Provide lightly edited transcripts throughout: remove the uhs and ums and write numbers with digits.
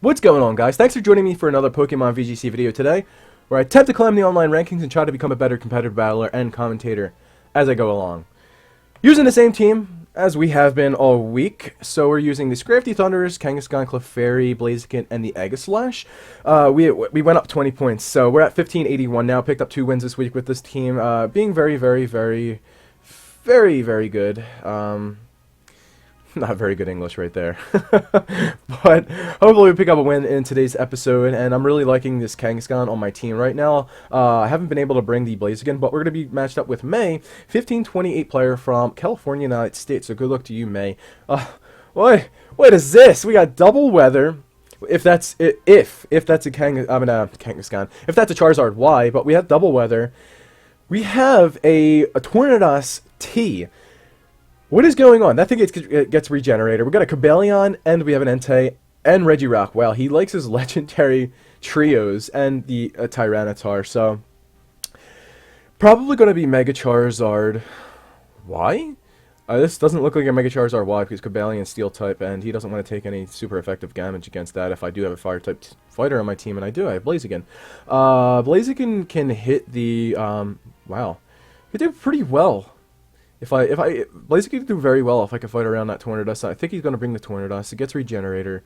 What's going on, guys? Thanks for joining me for another Pokemon VGC video today, where I attempt to climb the online rankings and try to become a better competitive battler and commentator as I go along. Using the same team as we have been all week, so we're using the Scrafty Thunderers, Kangaskhan, Clefairy, Blaziken, and the Aegislash. We went up 20 points, so we're at 1581 now. Picked up 2 wins this week with this team, being very, very good. Not very good English right there. But hopefully we pick up a win in today's episode, and I'm really liking this Kangaskhan on my team right now. I haven't been able to bring the Blaziken, but we're going to be matched up with May, 1528 player from California, United States. So good luck to you, May. What is this? We got double weather. If that's a Kangaskhan. If that's a Charizard, why? But we have double weather. We have a Tornadus T. What is going on? That thing gets regenerated. We got a Cobalion, and we have an Entei, and Regirock. Wow, he likes his legendary trios, and the Tyranitar, so... Probably going to be Mega Charizard. Why? This doesn't look like a Mega Charizard. Why? Because Cobalion Steel type, and he doesn't want to take any super effective damage against that if I do have a Fire type fighter on my team, and I do. I have Blaziken. Blaziken can hit the... wow. He did pretty well. Blaziken can do very well if I can fight around that Tornadus. I think he's going to bring the Tornadus. It gets Regenerator.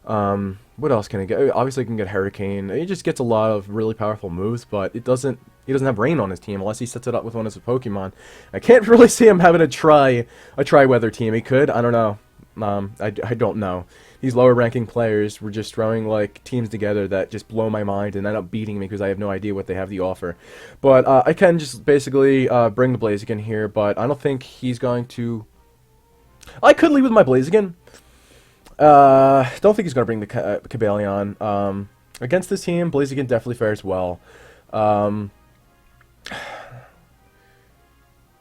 What else can it get? Obviously, it can get Hurricane. He just gets a lot of really powerful moves, but he doesn't have Rain on his team unless he sets it up with one of his Pokemon. I can't really see him having a Tri-Weather team. He could. I don't know. I don't know. These lower ranking players were just throwing like teams together that just blow my mind and end up beating me because I have no idea what they have to offer. But I can just basically bring the Blaziken here, but I don't think he's going to... I could lead with my Blaziken. Don't think he's going to bring the Cobalion. Against this team, Blaziken definitely fares well. The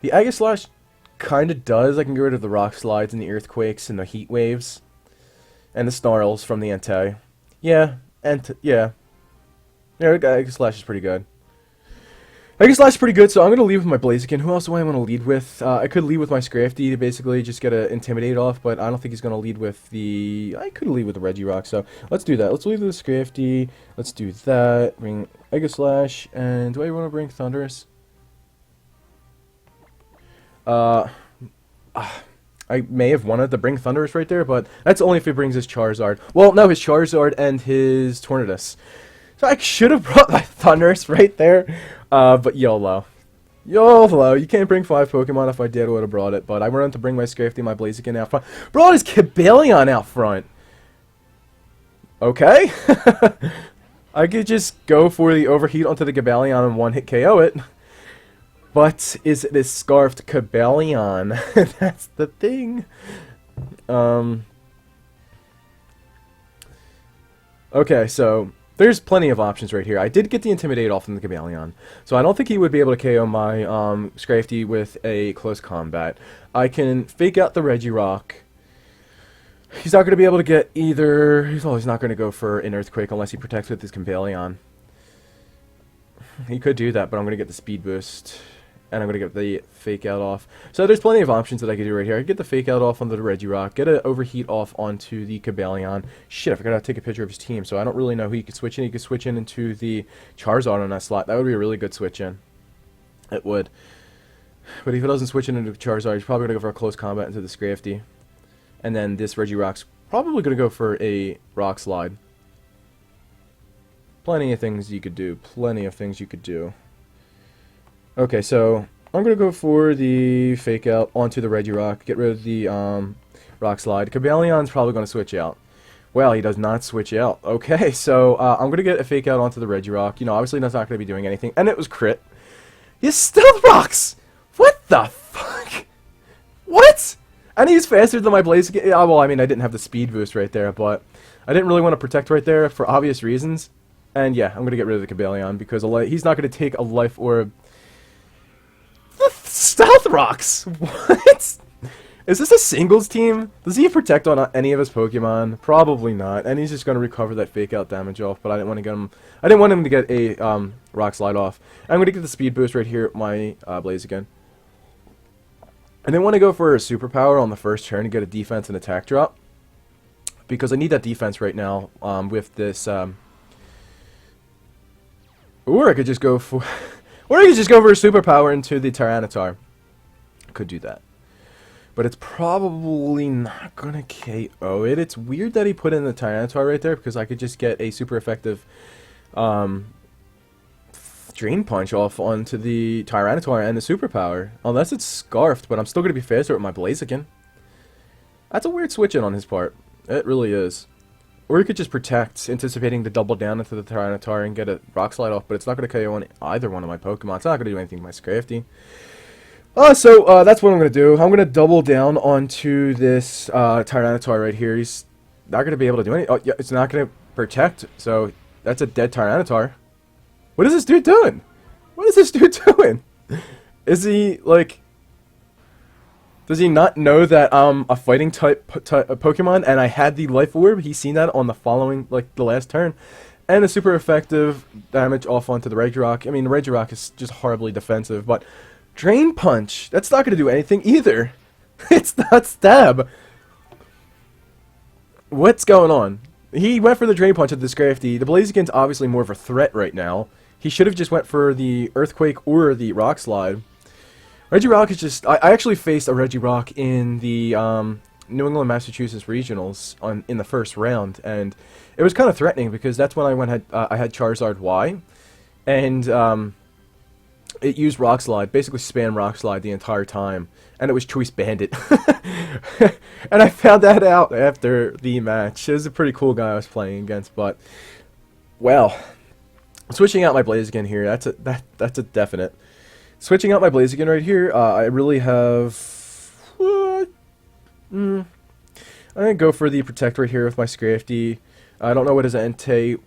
Aegislash kind of does. I can get rid of the Rock Slides and the Earthquakes and the Heat Waves. And the Snarls from the Entei. Yeah, Aegislash is pretty good. Aegislash is pretty good, so I'm going to lead with my Blaziken. Who else do I want to lead with? I could lead with my Scrafty to basically just get an Intimidate off, but I don't think he's going to lead with the... I could lead with the Regirock, so let's do that. Let's lead with the Scrafty. Let's do that. Bring Aegislash, and do I want to bring Thunderous? I may have wanted to bring Thunderous right there, but that's only if he brings his Charizard. Well, no, his Charizard and his Tornadus. So I should have brought my Thunderous right there, but YOLO. YOLO, you can't bring 5 Pokemon. If I did, I would have brought it, but I wanted to bring my Scrafty, my Blaziken out front. Brought his Cobalion out front. Okay. I could just go for the Overheat onto the Cobalion and one-hit KO it. But is it a Scarfed Cobalion? That's the thing. Okay, so there's plenty of options right here. I did get the Intimidate off in the Cobalion, so I don't think he would be able to KO my Scrafty with a close combat. I can fake out the Regirock. He's not going to be able to get either... Well, he's not going to go for an Earthquake unless he protects with his Cobalion. He could do that, but I'm going to get the Speed Boost. And I'm going to get the Fake Out off. So there's plenty of options that I could do right here. I could get the Fake Out off onto the Regirock, get an Overheat off onto the Cobalion. Shit, I forgot to take a picture of his team, so I don't really know who he could switch in. He could switch in into the Charizard on that slot. That would be a really good switch in. It would. But if he doesn't switch in into Charizard, he's probably going to go for a close combat into the Scrafty. And then this Regirock's probably going to go for a Rock Slide. Plenty of things you could do. Plenty of things you could do. Okay, so I'm going to go for the Fake Out onto the Regirock, get rid of the Rock Slide. Cobalion's probably going to switch out. Well, he does not switch out. Okay, so I'm going to get a Fake Out onto the Regirock. You know, obviously that's not going to be doing anything. And it was crit. He Stealth Rocks! What the fuck? What? And he's faster than my Blaziken. Yeah, well, I mean, I didn't have the speed boost right there, but I didn't really want to protect right there for obvious reasons. And yeah, I'm going to get rid of the Cobalion because he's not going to take a Life Orb. Stealth Rocks! What? Is this a singles team? Does he protect on any of his Pokemon? Probably not. And he's just going to recover that Fake Out damage off, but I didn't want to get him... I didn't want him to get a Rock Slide off. I'm going to get the Speed Boost right here at my Blaziken. I didn't want to go for a Superpower on the first turn to get a defense and attack drop. because I need that defense right now with this. Or I could just go for, or I could just go for a superpower into the Tyranitar. Could do that, but it's probably not gonna KO it. It's weird that he put in the Tyranitar right there because I could just get a super effective Drain Punch off onto the Tyranitar and the superpower, unless it's scarfed. But I'm still gonna be faster with my Blaziken. That's a weird switch in on his part. It really is. Or you could just protect, anticipating to double down into the Tyranitar and get a Rock Slide off, but it's not going to KO on either one of my Pokemon. It's not going to do anything to my Scrafty. So that's what I'm going to do. I'm going to double down onto this Tyranitar right here. He's not going to be able to do anything. Oh, yeah, it's not going to protect, so that's a dead Tyranitar. What is this dude doing? What is this dude doing? Is he, like... Does he not know that I'm a fighting type Pokemon and I had the Life Orb? He's seen that on the following, like, the last turn. And a super effective damage off onto the Regirock. I mean, the Regirock is just horribly defensive, but Drain Punch, that's not going to do anything either. It's not Stab. What's going on? He went for the Drain Punch at the Scrafty. The Blaziken's obviously more of a threat right now. He should have just went for the Earthquake or the Rock Slide. Regirock is just... I actually faced a Regirock in the New England, Massachusetts regionals in the first round, and it was kind of threatening because that's when I had Charizard Y, and it used Rock Slide, basically spam Rock Slide the entire time, and it was Choice Bandit. And I found that out after the match. It was a pretty cool guy I was playing against, but well, switching out my Blaziken here, that's a definite. Switching out my Blaziken right here, I really have... I'm going to go for the Protect right here with my Scrafty. I don't know what his Entei...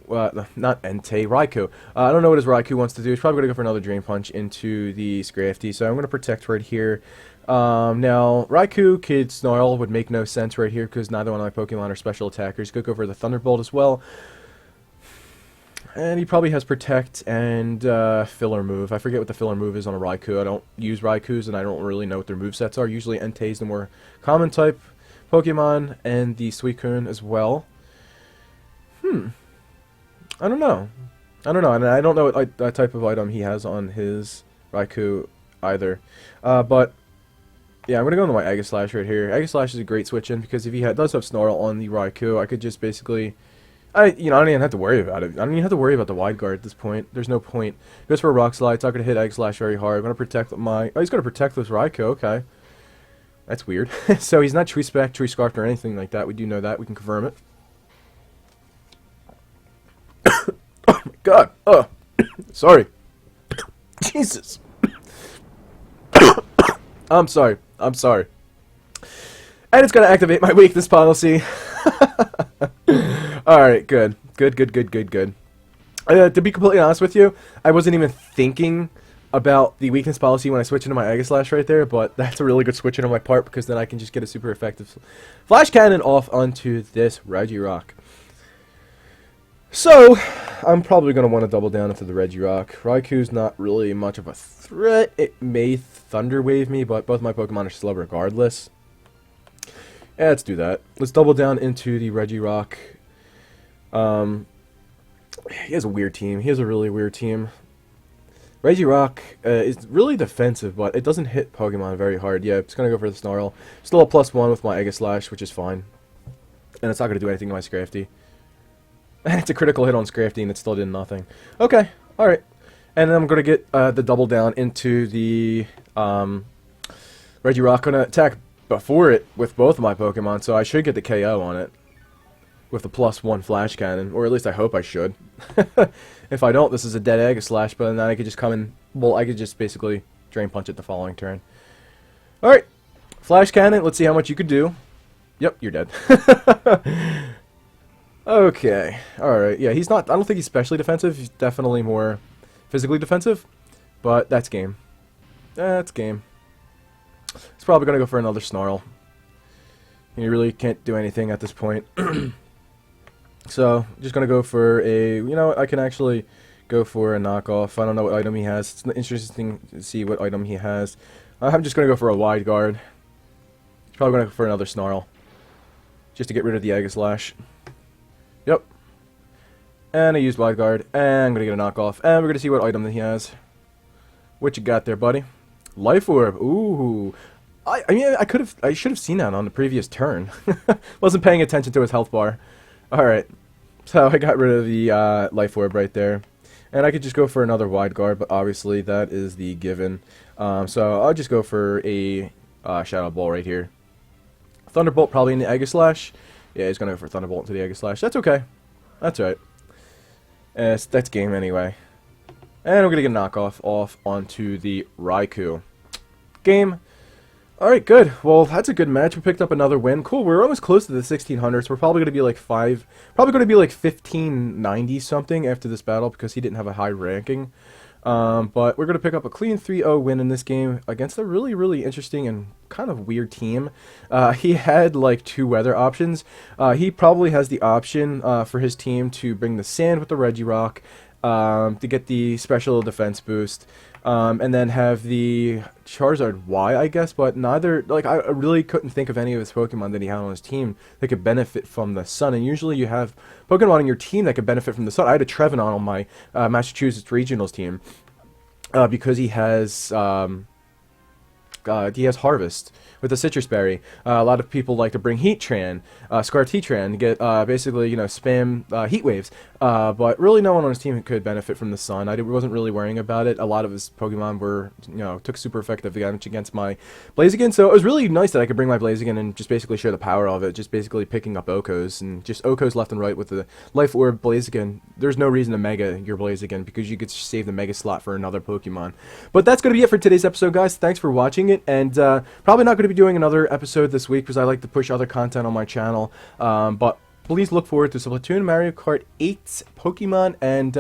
not Entei, Raikou. I don't know what his Raikou wants to do. He's probably going to go for another Drain Punch into the Scrafty, so I'm going to Protect right here. Now, Raikou, Kid, Snarl would make no sense right here because neither one of my Pokemon are special attackers. Could go for the Thunderbolt as well. And he probably has Protect and Filler Move. I forget what the Filler Move is on a Raikou. I don't use Raikous, and I don't really know what their movesets are. Usually Entei's the more common type Pokemon, and the Suicune as well. I don't know. And I don't know what type of item he has on his Raikou either. But, yeah, I'm going to go into my Aegislash right here. Aegislash is a great switch in, because if he does have Snarl on the Raikou, I could just basically... I don't even have to worry about it. I don't even have to worry about the Wide Guard at this point. There's no point. Goes for a Rock Slide. It's not going to hit Aegislash very hard. I'm going to protect my... Oh, he's going to protect this Raikou. Okay. That's weird. So he's not Tree Spec, Tree Scarfed, or anything like that. We do know that. We can confirm it. Oh my god. Oh. Sorry. Jesus. I'm sorry. I'm sorry. And it's going to activate my weakness policy. Alright, good. Good. To be completely honest with you, I wasn't even thinking about the weakness policy when I switched into my Aegislash right there, but that's a really good switch in on my part because then I can just get a super effective Flash Cannon off onto this Regirock. So, I'm probably going to want to double down into the Regirock. Raikou's not really much of a threat. It may Thunder Wave me, but both my Pokemon are slow regardless. Yeah, let's do that. Let's double down into the Regirock. He has a weird team. He has a really weird team. Regirock is really defensive, but it doesn't hit Pokemon very hard. Yeah, it's going to go for the Snarl. Still a +1 with my Aegislash, which is fine. And it's not going to do anything to my Scrafty. And it's a critical hit on Scrafty, and it still did nothing. Okay, alright. And then I'm going to get the double down into the Regirock. Going to attack before it with both of my Pokemon, so I should get the KO on it with the +1 Flash Cannon, or at least I hope I should. If I don't, this is a dead Aegislash, but then I could just come in, well, I could just basically Drain Punch it the following turn. Alright, Flash Cannon, let's see how much you could do. Yep, you're dead. Okay, alright, yeah, he's not, I don't think he's specially defensive, he's definitely more physically defensive, but that's game. That's game. He's probably going to go for another Snarl. He really can't do anything at this point. So, just going to go for a... You know what, I can actually go for a knockoff. I don't know what item he has. It's interesting to see what item he has. I'm just going to go for a Wide Guard. He's probably going to go for another Snarl. just to get rid of the Aegislash. Yep. And I used Wide Guard, and I'm going to get a knockoff, and we're going to see what item that he has. What you got there, buddy? Life Orb. Ooh. I mean, I should have seen that on the previous turn. Wasn't paying attention to his health bar. Alright. So I got rid of the Life Orb right there. And I could just go for another Wide Guard, but obviously that is the given. So I'll just go for a Shadow Ball right here. Thunderbolt probably in the Aegislash. Yeah, he's going to go for Thunderbolt into the Aegislash. That's okay. That's right. That's game anyway. And we're going to get a knockoff off onto the Raikou. Game. Alright, good. Well, that's a good match. We picked up another win. Cool, we're almost close to the 1600s. We're probably going to be like 1590 something after this battle because he didn't have a high ranking. But we're going to pick up a clean 3-0 win in this game against a really, really interesting and kind of weird team. He had like 2 weather options. He probably has the option for his team to bring the Sand with the Regirock to get the special defense boost. And then have the Charizard Y, I guess, but neither, like, I really couldn't think of any of his Pokemon that he had on his team that could benefit from the sun, and usually you have Pokemon on your team that could benefit from the sun. I had a Trevenant on my Massachusetts Regionals team, because he has Harvest with the Citrus Berry. A lot of people like to bring Heatran, Scartitran, to get basically, you know, spam Heat Waves. But really no one on his team could benefit from the sun. I wasn't really worrying about it. A lot of his Pokemon were, you know, took super effective damage against my Blaziken. So it was really nice that I could bring my Blaziken and just basically show the power of it. Just basically picking up Okos and just Okos left and right with the Life Orb Blaziken. There's no reason to Mega your Blaziken because you could save the Mega slot for another Pokemon. But that's going to be it for today's episode, guys. Thanks for watching it. And probably not going to be doing another episode this week because I like to push other content on my channel. But please look forward to Splatoon, Mario Kart 8, Pokemon, and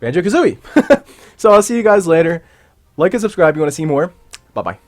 Banjo-Kazooie. So I'll see you guys later. Like and subscribe if you want to see more. Bye-bye.